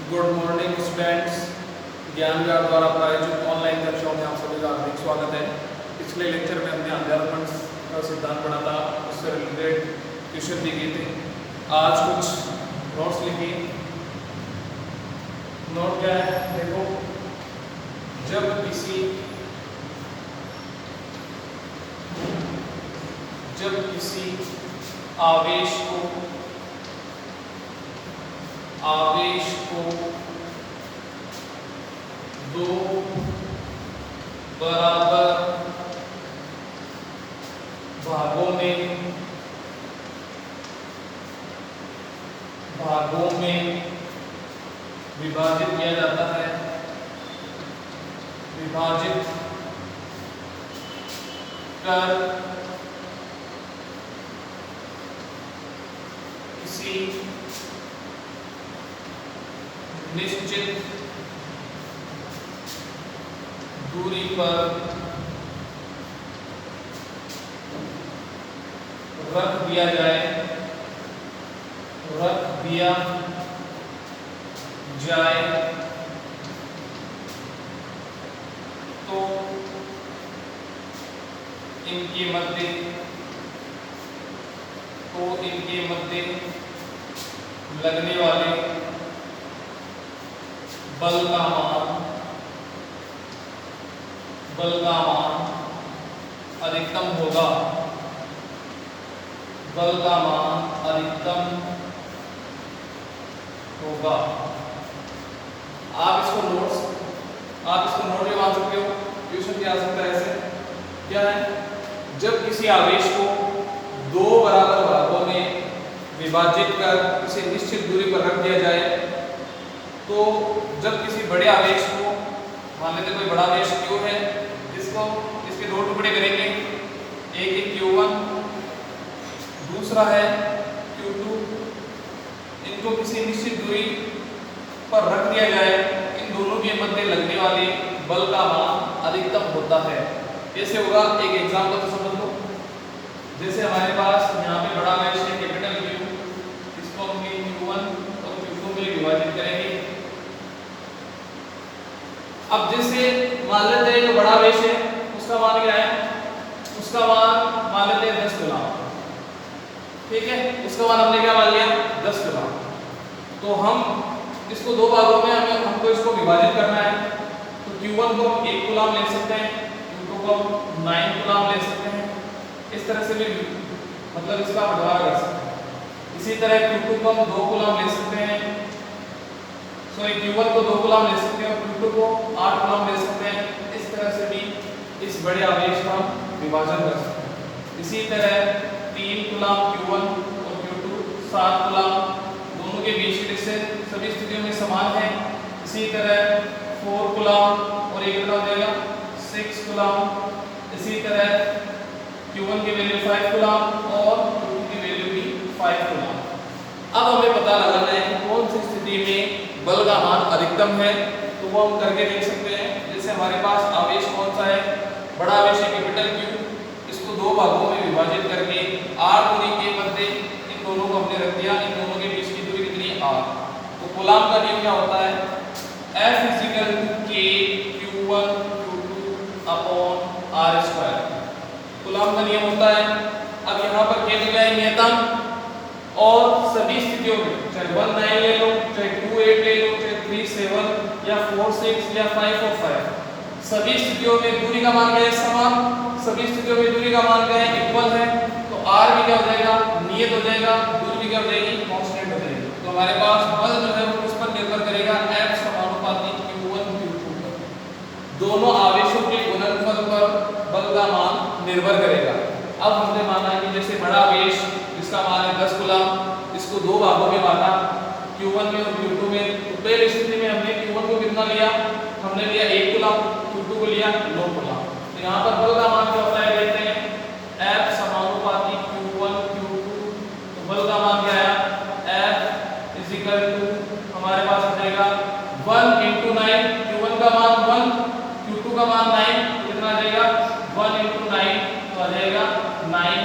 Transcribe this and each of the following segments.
Good morning students. ज्ञान विहार द्वारा प्रायोजित ऑनलाइन कक्षाओं में आप सभी का हार्दिक स्वागत है। पिछले लेक्चर में हमने अध्यारोपण का सिद्धांत पढ़ा था, उससे रिलेटेड क्वेश्चन भी किए थे। आज कुछ नोट्स लिखिए। नोट क्या है देखो, जब किसी आवेश को दो बराबर भागों में विभाजित किया जाता है। विभाजित कर किसी निश्चित दूरी पर रख दिया जाए तो इनके मध्य लगने वाले बल का मान अधिकतम होगा। आप इसको नोट भी मान सकते हो। क्वेश्चन क्या आ सकता है ऐसे, क्या है, जब किसी आवेश को दो बराबर भागों में विभाजित कर इसे निश्चित दूरी पर रख दिया जाए तो जब किसी बड़े आवेश को, मान लेते कोई बड़ा आवेश Q है, इसके दो टुकड़े करेंगे, एक है Q1, दूसरा है Q2। इनको किसी निश्चित दूरी पर रख दिया जाए, इन दोनों के मध्य लगने वाले बल का मान अधिकतम होता है। कैसे होगा, एक एग्जांपल तो समझ लो। जैसे हमारे पास यहाँ पे बड़ा आवेश है कैपिटल Q, इसको हम Q1 और Q2 में विभाजित करेंगे। अब जैसे मान लेते हैं जो बड़ा आवेश है उसका मान क्या है, उसका मान मान लेते हैं 10 कूलम। ठीक है, उसका मान हमने क्या मान लिया, 10 कूलम। तो हम इसको दो भागों में हमको इसको विभाजित करना है। तो Q1 को हम 1 कूलम ले सकते हैं, Q2 को हम 9 कूलम ले सकते हैं। इस तरह से भी मतलब इसका बंटवारा कर सकते हैं। इसी तरह Q2 को हम 2 कूलम ले सकते हैं, सॉरी Q1 को 2 कूलम ले सकते हैं और Q2 को 8 कूलम ले सकते हैं। इस तरह से भी इस बड़े आवेश का विभाजन कर सकते हैं। इसी तरह 3 कूलम Q1 और Q2, 7 कूलम, दोनों के बीच की डिस्टेंस सभी स्थितियों में समान है। इसी तरह 4 कूलम और एक कितना हो जाएगा 6 कूलम। इसी तरह Q1 की वैल्यू 5 कूलम और Q2 की वैल्यू भी 5 कूलम। अब हमें पता लगाना है कि कौन सी स्थिति में बल का मान अधिकतम है, तो वो हम करके देख सकते हैं। जैसे हमारे पास आवेश कौन सा है, बड़ा आवेश है कैपिटल Q, इसको दो भागों में विभाजित करके r दूरी के मध्य इन दोनों को हमने रख दिया। इन दोनों के बीच की दूरी कितनी है, r। तो कूलम का नियम क्या होता है, F = K Q1 Q2 upon r²। Coulomb का नियम होता है। अब यहाँ पर K तो क्या है, नियतम, और सभी स्थितियों में चाहे 1 9 ले लो, चाहे 2 8 ले लो, चाहे 3 7 या 4 6 या 5 और 5, सभी स्थितियों में दूरी का मान क्या है, समान। सभी स्थितियों में दूरी का मान क्या है, इक्वल है। तो r भी क्या हो जाएगा, नियत हो जाएगा, दूरी भी क्या हो जाएगी, कांस्टेंट हो जाएगी। तो हमारे पास बल जो है वो किस पर निर्भर करेगा, F समानुपाती Q1 Q2 पर। दोनों आवेशों के गुणनफल पर बल का मान निर्भर करेगा। अब हमने माना कि जैसे बड़ा आवेश जिसका मान है 10 कूलम, इसको दो भागों में बांटा Q1 में और Q2 में। तो पहली स्थिति में हमने Q1 को कितना लिया, हमने लिया 1 कूलम, Q2 को लिया 9 कूलम। तो यहाँ पर बल का मान क्या होता है, देखते हैं, F समानुपाती Q1 Q2। तो बल का मान क्या है, F = हमारे पास आ जाएगा 1 × 9। Q1 का मान 1, Q2 का मान 9, कितना आ जाएगा 1 × 9, तो आ जाएगा 9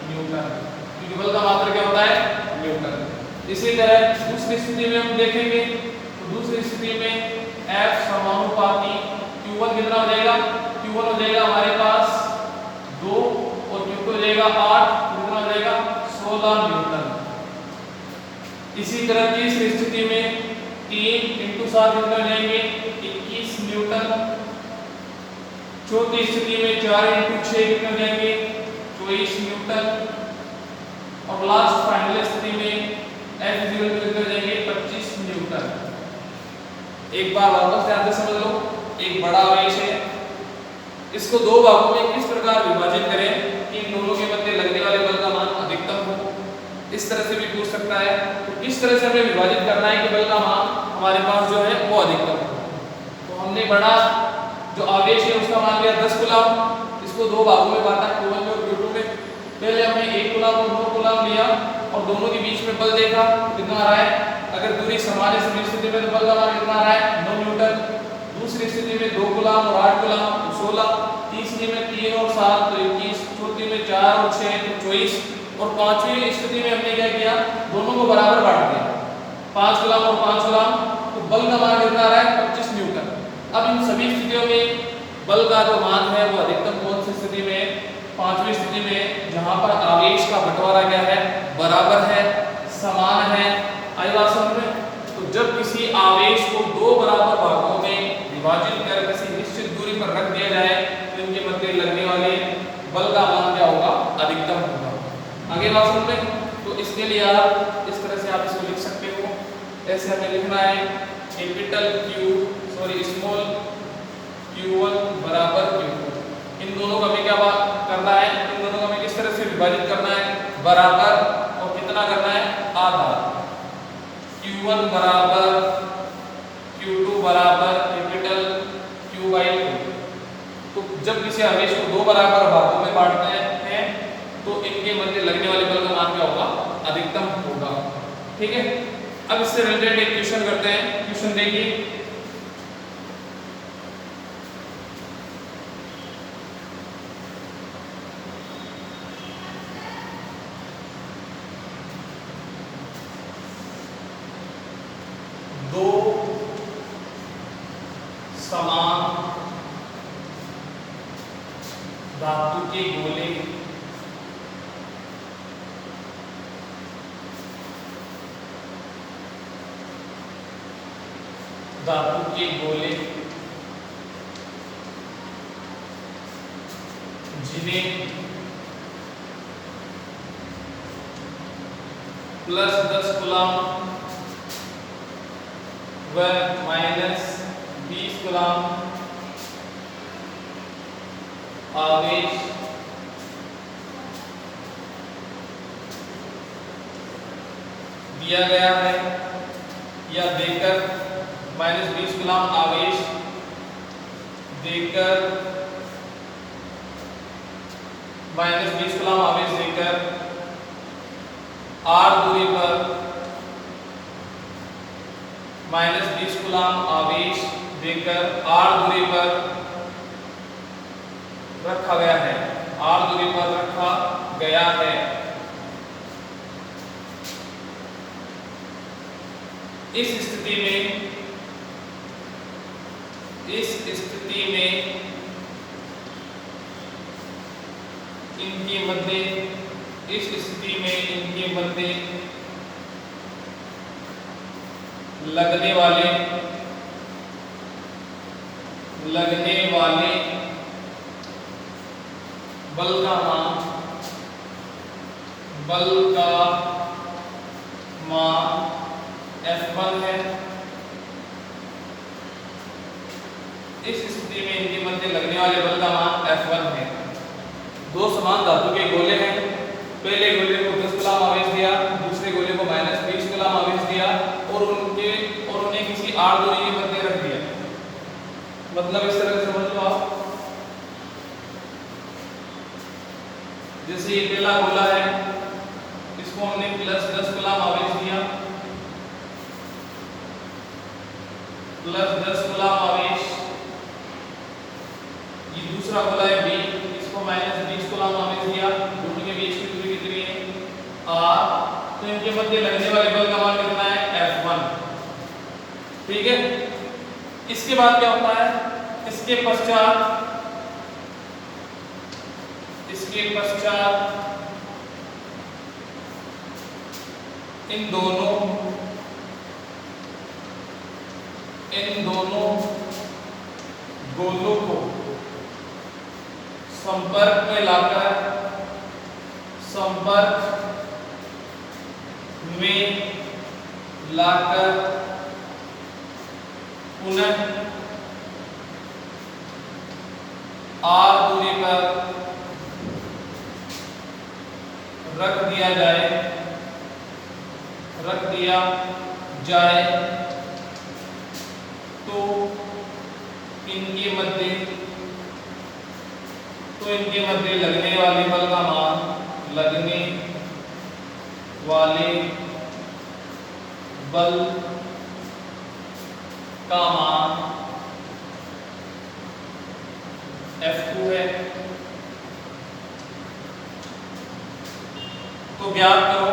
न्यूटन। क्योंकि बल का मात्रक क्या होता है, न्यूटन। इसी तरह दूसरी स्थिति में हम देखेंगे तो दूसरी स्थिति में F समानुपाती Q1 कितना हो जाएगा, Q1 हो जाएगा हमारे पास 2 और Q2 हो जाएगा 8, कितना हो जाएगा 16 न्यूटन। इसी तरह तीसरी स्थिति में 3 × 7 कितने हो जाएंगे 21 न्यूटन। चौथी स्थिति में 4 × 6 कितने हो जाएंगे 24 न्यूटन। और लास्ट फाइनल स्थिति में F कितने हो जाएंगे 25 न्यूटन। एक बार वापस ध्यान से समझ लो, एक बड़ा आवेश है, इसको दो भागों में किस प्रकार विभाजित करें कि इन दोनों के मध्य लगने वाले बल का मान अधिकतम हो, इस तरह से भी पूछ सकता है। तो किस तरह से हमें विभाजित करना है कि बल का मान हमारे पास जो है वो अधिकतम हो। तो हमने बड़ा जो आवेश है उसका मान लिया 10 कूलम, इसको दो भागों में बांटा Q1 और Q2 में। पहले हमने 1 कूलम और 2 कूलम लिया और दोनों के बीच में बल देखा कितना आ रहा है। अगर दूरी समान है सभी स्थिति में तो बल का मान कितना आ रहा है 9 न्यूटन। दूसरी स्थिति में 2 कूलम और 8 कूलम तो 16, तीसरी में 3 और 7 तो 21, चौथी में 4 और 6 तो 24 और पांचवी स्थिति में हमने क्या किया, दोनों को बराबर बांट दिया, 5 कूलम और 5 कूलम। तो बल का मान कितना आ रहा है 25 न्यूटन। अब इन सभी स्थितियों में बल का जो मान है वो अधिकतम कौन सी स्थिति में, पांचवी स्थिति में, जहां पर आवेश का बंटवारा क्या है बराबर है, समान है। आई बात समझ में। तो जब किसी आवेश को दो बराबर भागों में विभाजित कर किसी निश्चित दूरी पर रख दिया जाए तो इनके मध्य लगने वाले बल का मान क्या होगा, अधिकतम होगा। आगे बात समझ में। तो इसके लिए आप इस तरह से आप इसको लिख सकते हो, ऐसे हमें लिखना है स्मॉल q1 बराबर q2। इन दोनों का हमें क्या करना है, इन दोनों का हमें किस तरह से विभाजित करना है, बराबर, और कितना करना है आधा। q1 बराबर q2 बराबर Q/2। तो जब किसी आवेश को दो बराबर भागों में बांटते हैं तो इनके मध्य लगने वाले बल का मान क्या होगा, अधिकतम होगा। ठीक है। अब इससे रिलेटेड एक क्वेश्चन करते हैं। क्वेश्चन देखिए, दो समान धातु के गोले जिन्हें +10 कूलम व -20 कूलम आवेश दिया गया है, या देकर -20 कूलम आवेश देकर -20 कूलम आवेश देकर r दूरी पर -20 कूलम आवेश देकर r दूरी पर रखा गया है, r दूरी पर रखा गया है। इस स्थिति में इनके मध्य लगने वाले बल का मान F1 है। इस स्थिति में इनके मध्य लगने वाले बल का मान F1 है। दो समान धातु के गोले हैं, पहले गोले को 10 कूलम आवेश दिया, दूसरे गोले को -20 कूलम आवेश दिया और उन्हें किसी r दूरी के मध्य रख दिया। मतलब इस तरह से समझ लो आप, जैसे ये पहला गोला है, इसको हमने +10 कूलम आवेश दिया, +10 कूलम आवेश। ये दूसरा गोला है B, इसको -20 कूलम आवेश दिया, दोनों के बीच की दूरी कितनी है r। तो इनके मध्य लगने वाले बल का मान कितना है F1। ठीक है। इसके बाद क्या होता है, इसके पश्चात इन दोनों गोलों को संपर्क में लाकर पुनः r दूरी पर रख दिया जाए तो इनके मध्य लगने वाले बल का मान F2 है। तो ज्ञात करो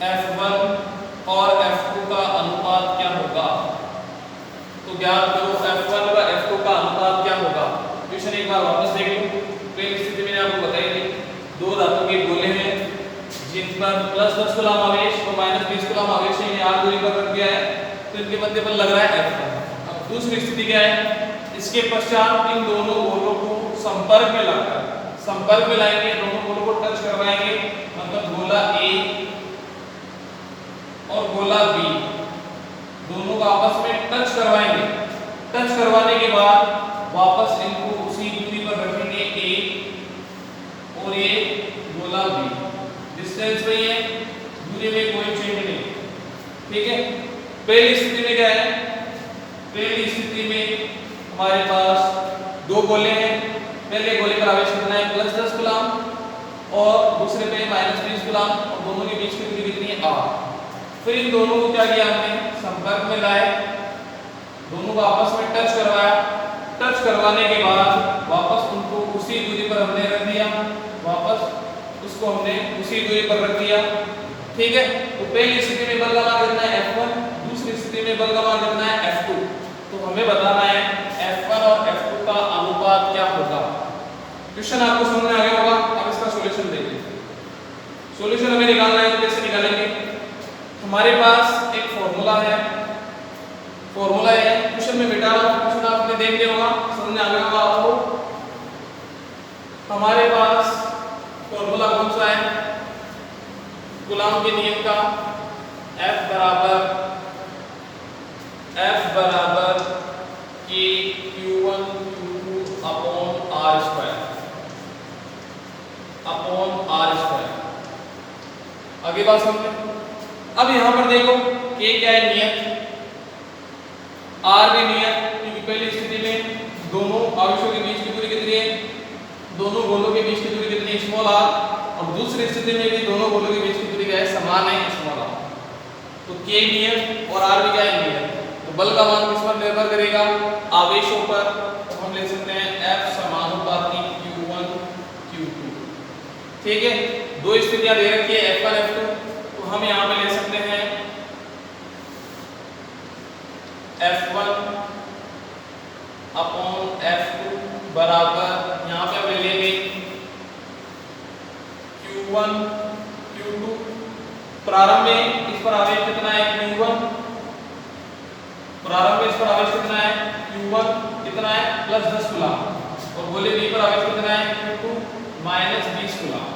F1 और F2 का अनुपात क्या होगा। तो ज्ञात करो F1 व F2 का अनुपात क्या होगा। क्वेश्चन एक बार वापस देख लो। पहली स्थिति मैंने आपको बताई थी, दो धातु के गोले हैं जिन पर +10 कूलम आवेश और -20 कूलम आवेश है, r दूरी पर रख दिया है, तो इनके मध्य बल लग रहा है F1। अब दूसरी स्थिति क्या है, इसके पश्चात इन दोनों गोलों को संपर्क में लाएंगे, दोनों गोलों को टच करवाएंगे, मतलब गोला A और गोला B दोनों को आपस में टच करवाएंगे। टच करवाने के बाद वापस इनको उसी दूरी पर रखेंगे A और ये गोला B, डिस्टेंस में है, दूरी में कोई चेंज नहीं। ठीक है। पहली स्थिति में क्या है, पहली स्थिति में हमारे पास दो गोले हैं, पहले गोले पर आवेश कितना है +10 कूलम और दूसरे पे -20 कूलम और दोनों के बीच की दूरी कितनी है r। फिर इन दोनों को क्या किया हमने, संपर्क में लाए, दोनों को आपस में टच करवाया। टच करवाने के बाद वापस उनको उसी दूरी पर हमने रख दिया, वापस उसको हमने उसी दूरी पर रख दिया। ठीक है। तो पहली स्थिति में बल का मान कितना है F1, दूसरी स्थिति में बल का मान कितना है F2। तो हमें बताना है F1 और F2 का अनुपात क्या होगा। क्वेश्चन आपको समझ में आ गया होगा। अब इसका सॉल्यूशन देखिए। सॉल्यूशन हमें निकालना है, तो कैसे निकालेंगे, हमारे पास एक फॉर्मूला है, क्वेश्चन में बेटा क्वेश्चन आपने देख लिया होगा, समझ में आ गया होगा आपको। हमारे पास फॉर्मूला कौन सा है, कूलॉम के नियम का, F बराबर K Q1 Q2 upon R square. आगे बात समझे। अब यहां पर देखो K क्या है, नियत, R भी नियत, क्योंकि पहली स्थिति में दोनों आवेशों के बीच की दूरी कितनी है, दोनों गोलों के बीच की दूरी कितनी है r, और दूसरी स्थिति में भी दोनों गोलों के बीच की दूरी क्या है, समान है r। तो K नियत और R भी क्या है, नियत। तो बल का मान किस पर निर्भर करेगा, आवेशों पर। तो हम ले सकते हैं F समानुपाती Q1 Q2। ठीक है। दो स्थितियां दे रखी है F1 F2, तो हम यहां पे ले सकते हैं F1 अपॉन F2 बराबर, यहां पे हम ले लेंगे Q1 Q2। प्रारंभ में इस पर आवेश कितना है Q1, प्रारंभ में इस पर आवेश कितना है Q1 कितना है +10 कूलम, और गोले B पर आवेश कितना है Q2 -20 कूलम।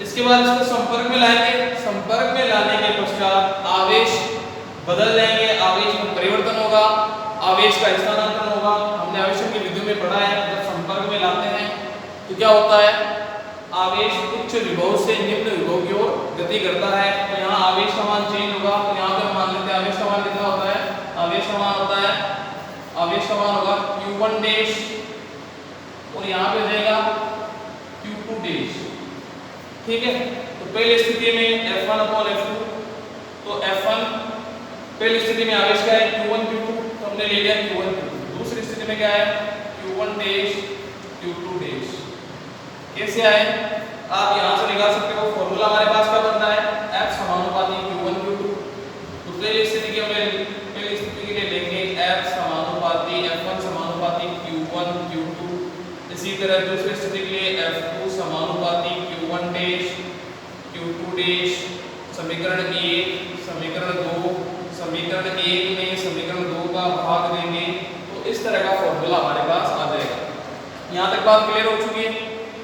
इसके बाद इसको संपर्क में लाएंगे, संपर्क में लाने के पश्चात आवेश बदल जाएंगे, आवेश में परिवर्तन होगा, आवेश का स्थानांतरण होगा। हमने आवेशों की विधि में पढ़ा है, जब संपर्क में लाते हैं तो क्या होता है, आवेश उच्च विभव से निम्न विभव की ओर गति करता है। तो यहाँ आवेश का मान चेंज होगा। तो यहाँ पे हम मान लेते हैं आवेश का मान कितना होता है, आवेश का मान होता है, आवेश का मान होगा Q1 डैश, और यहाँ पे जाएगा Q2 डैश। ठीक है। तो पहली स्थिति में F1 अपॉन F2, तो F1 पहली स्थिति में आवेश का है Q1 Q2, तो हमने ले लिया Q1 Q2। दूसरी स्थिति में क्या है Q1 डैश Q2 डैश। कैसे आए, आप यहाँ से निकाल सकते हो। फॉर्मूला हमारे पास क्या बनता है, F समानुपाती Q1 Q2। तो पहली स्थिति के लिए लेंगे F समानुपाती F1 समानुपाती Q1 Q2। इसी तरह दूसरी स्थिति के लिए F2 समानुपाती Q1 डैश Q2 डैश। समीकरण 1 समीकरण 2 समीकरण 1 में समीकरण 2 का भाग देंगे तो इस तरह का फॉर्मूला हमारे पास आ जाएगा। यहाँ तक बात क्लियर हो चुकी है।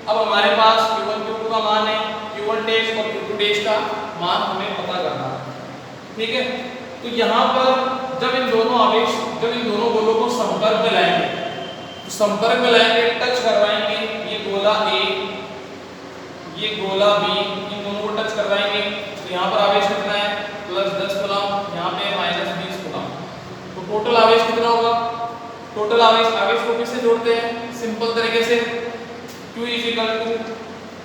अब हमारे पास Q1 Q2 का मान है, Q1 डैश और Q2 डैश का मान हमें पता करना है, ठीक है। तो यहाँ पर जब इन दोनों गोलों को संपर्क में लाएंगे, टच करवाएंगे, ये गोला A ये गोला B, इन दोनों को टच करवाएंगे तो यहाँ पर आवेश कितना है, +10 कूलम, यहाँ पे -20 कूलम। तो टोटल आवेश कितना होगा, टोटल आवेश को किससे जोड़ते हैं, सिंपल तरीके से Q =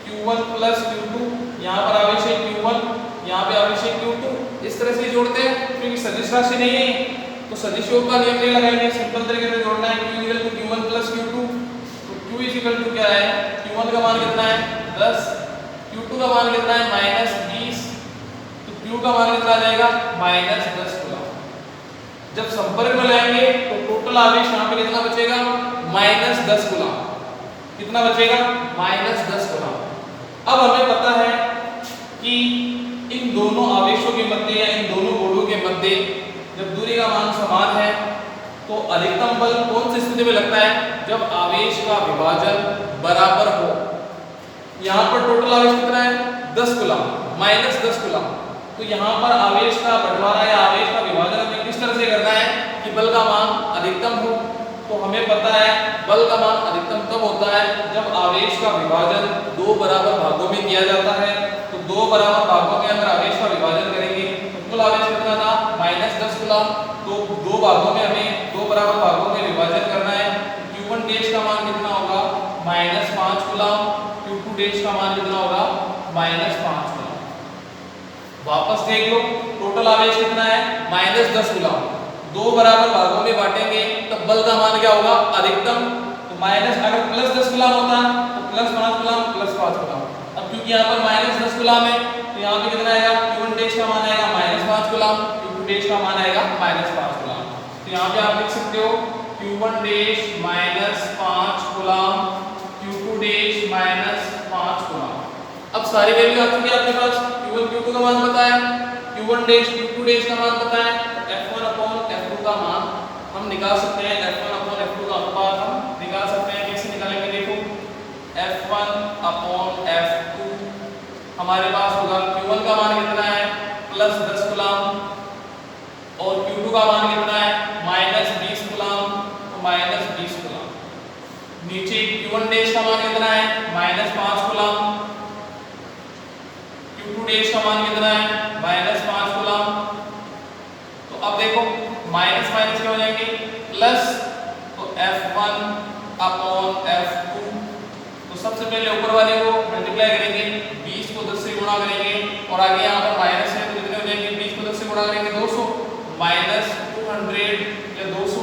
Q1 + Q2। यहाँ पर आवेश है Q1, यहाँ पे आवेश है Q2, इस तरह से जोड़ते हैं क्योंकि सदिश राशि नहीं है तो सदिश योग का नियम नहीं लगाएंगे, सिंपल तरीके से जोड़ना है। Q = Q1 + Q2। तो Q = क्या है, Q1 का मान कितना है 10, Q2 का मान कितना है -20, तो Q का मान कितना आ जाएगा -10 कूलम। जब संपर्क में लाएंगे तो टोटल आवेश यहाँ पे कितना बचेगा, -10 कूलम। कितना बचेगा, -10 कूलम। अब हमें पता है कि इन दोनों आवेशों के मध्य या इन दोनों गोलों के मध्य जब दूरी का मान समान है तो अधिकतम बल कौन सी स्थिति में लगता है, जब आवेश का विभाजन बराबर हो। यहाँ पर टोटल आवेश कितना है 10 कूलम, -10 कूलम। तो यहाँ पर आवेश का बंटवारा या आवेश का विभाजन हमें किस तरह से करना है कि बल का मान अधिकतम हो। तो हमें पता है बल का मान अधिकतम तब होता है जब आवेश का विभाजन 2 बराबर भागों में किया जाता है। तो 2 बराबर भागों के अंदर आवेश का विभाजन करेंगे तो कुल आवेश कितना था, -10 कूलम। तो 2 भागों में हमें 2 बराबर भागों में विभाजन करना है। Q1 डैश का मान कितना होगा, -5 कूलम। Q2 डैश का मान कितना होगा, -5 कूलम। वापस देख लो, टोटल आवेश कितना है, -10 कूलम। 2 बराबर भागों में बांटेंगे तब बल का मान क्या होगा, अधिकतम। तो अगर +10 कूलम होता तो +5 कूलम +5 कूलम। अब क्योंकि यहाँ पर -10 कूलम है तो यहाँ पे कितना आएगा, Q1 डैश का मान आएगा -5 कूलम, Q2 डैश का मान आएगा -5 कूलम। तो यहाँ पे आप लिख सकते हो Q1 dash -5 coulomb, Q2 dash -5 coulomb. अब सारी वैल्यू आ चुकी है आपके पास। Q1 Q2 का मान पता है, Q1 डैश Q2 डैश का मान पता है। F1/F2 का मान हम निकाल सकते हैं। F1/F2 का अनुपात हम निकाल सकते हैं। कैसे निकालेंगे, देखो F1/F2 हमारे पास होगा, Q1 का मान कितना है +10 कूलम और Q2 का मान कितना है -20 कूलम, तो -20 कूलम। नीचे Q1 डैश का मान कितना है -5 कूलम, Q2 डैश का मान कितना है -5 कूलम। तो अब देखो माइनस क्या हो जाएंगे प्लस, तो F1/F2। तो सबसे पहले ऊपर वाले को मल्टीप्लाई करेंगे, 20 को 10 से गुणा करेंगे और आगे यहाँ पर माइनस है तो कितने हो जाएंगे, 20 को 10 से गुणा करेंगे 200, -200 या 200।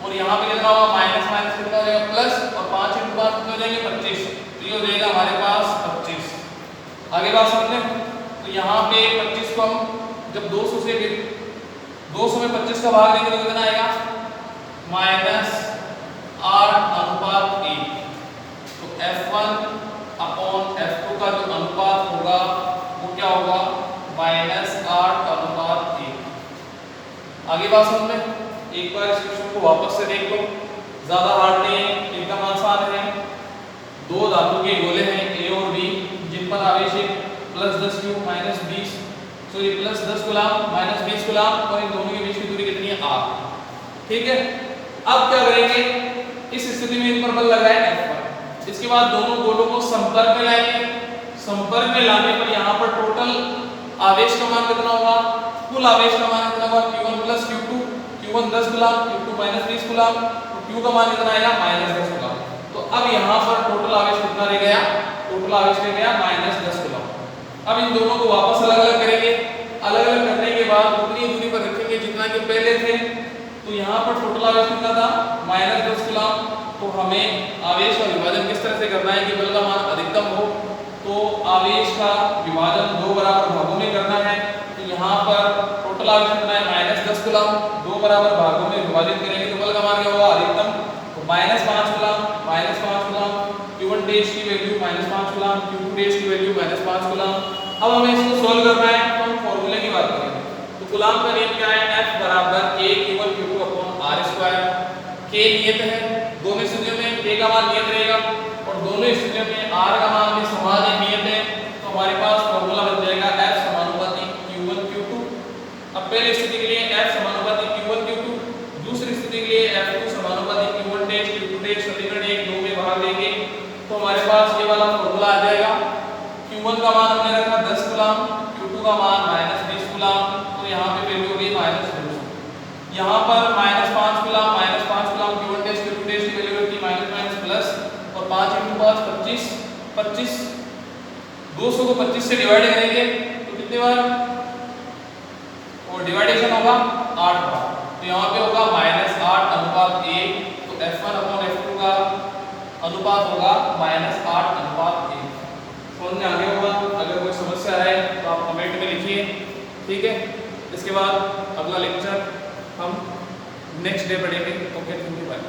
और यहाँ पे कितना होगा, माइनस कितना हो जाएगा प्लस, और 5 × 5 कितने हो जाएंगे 25। तो ये हो जाएगा हमारे पास 25। आगे बात समझे, तो यहाँ पे 25 को हम जब 200 में 25 का भाग देंगे तो कितना आएगा, -8:1। तो F1/F2 का जो अनुपात होगा वो क्या होगा, -8:1। आगे बात समझ में, एक बार इस क्वेश्चन को वापस से देख लो, ज्यादा हार्ड नहीं है, एकदम आसान है। 2 धातु के गोले हैं A और B जिन पर आवेश है +10 Q -20, सॉरी +10 कूलम -20 कूलम, और इन दोनों के बीच की दूरी कितनी है, R। ठीक है, अब क्या करेंगे, इस स्थिति में इन पर बल लगाए F1। इसके बाद दोनों गोलों को संपर्क में लाएंगे। संपर्क में लाने पर यहाँ पर टोटल आवेश का मान कितना होगा, कुल आवेश का मान कितना होगा, Q1 + Q2। Q1 10 coulomb, Q2 -20 coulomb, तो Q का मान कितना आएगा, -10 कूलम। तो अब यहाँ पर टोटल आवेश कितना रह गया, टोटल आवेश रह गया -10 कूलम। अब इन दोनों को वापस अलग-अलग करेंगे। अलग-अलग करने के बाद उतनी दूरी पर रखेंगे जितना कि पहले थे। तो यहाँ पर टोटल आवेश कितना था, -10 कूलम। तो हमें आवेश का विभाजन किस तरह से करना है कि बल का मान अधिकतम हो। तो का विभाजन दो बराबर भागों में करना है। तो यहाँ पर टोटल आवेश कितना है -10 कूलम, दो बराबर भागों में विभाजित करेंगे तो बल का मान क्या होगा अधिकतम, तो -5 कूलम, -5 कूलम, Q1 डैश की वैल्यू -5 कूलम, Q2 डैश की वैल्यू -5 कूलम। अब हमें इसको सोल्व करना है तो हम फॉर्मूले की बात करेंगे। तो कूलम का नियम क्या है, F बराबर K Q1 Q2 upon R square. K नियत है, दोनों स्थितियों में K का मान नियत रहेगा और दोनों स्थितियों में R का मान भी समान ही नियत है। तो हमारे पास फॉर्मूला बन जाएगा F समानुपाती Q1 Q2। अब पहली स्थिति के लिए F समानुपाती Q1 Q2, दूसरी स्थिति के लिए F2 समानुपाती Q1 डैश Q2 डैश समीकरण 1 2 में भाग देंगे तो हमारे पास ये वाला फॉर्मूला आ जाएगा। Q1 का मान हमने रखा 10 कूलम, Q2 का मान -20 कूलम, तो यहाँ पे वैल्यू होगी -200। यहाँ पर -5 coulomb, -5 coulomb Q1 dash Q2 dash की वैल्यू होगी माइनस प्लस, और 5 × 5 25, 25 200 को 25 से डिवाइड करेंगे तो कितनी बार, और डिवाइडेशन होगा 8 बार। तो यहाँ पे होगा -8:1, तो F1/F2 का अनुपात होगा -8:1। समझ में आ गया होगा। अगर कोई समस्या है तो आप कमेंट में लिखिए, ठीक है। इसके बाद अगला लेक्चर हम नेक्स्ट डे पढ़ेंगे। Okay, thank you, bye.